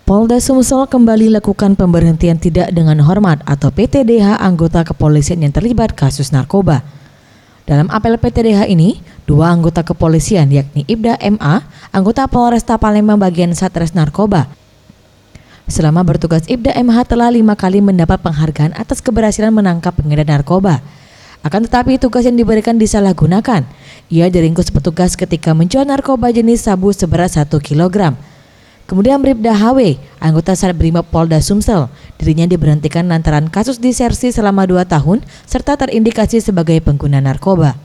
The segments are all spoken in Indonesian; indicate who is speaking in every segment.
Speaker 1: Polda Sumsel kembali lakukan pemberhentian tidak dengan hormat atau PTDH anggota kepolisian yang terlibat kasus narkoba. Dalam apel PTDH ini, dua anggota kepolisian yakni Ibda MA, anggota Polresta Palembang bagian Satres Narkoba. Selama bertugas Ibda MH telah 5 kali mendapat penghargaan atas keberhasilan menangkap pengedar narkoba. Akan tetapi tugas yang diberikan disalahgunakan. Ia diringkus petugas ketika menjual narkoba jenis sabu seberat 1 kg. Kemudian Bribda HW, anggota Satbrimob Polda Sumsel, dirinya diberhentikan lantaran kasus disersi selama 2 tahun serta terindikasi sebagai pengguna narkoba.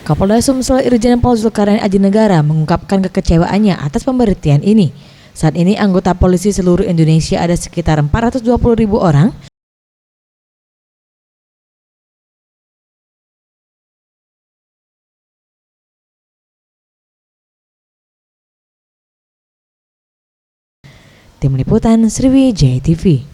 Speaker 1: Kapolda Sumsel Irjen Pol Zulkarnain Adinegara mengungkapkan kekecewaannya atas pemberhentian ini. Saat ini anggota polisi seluruh Indonesia ada sekitar 420.000 orang. Tim Liputan Sriwijaya TV.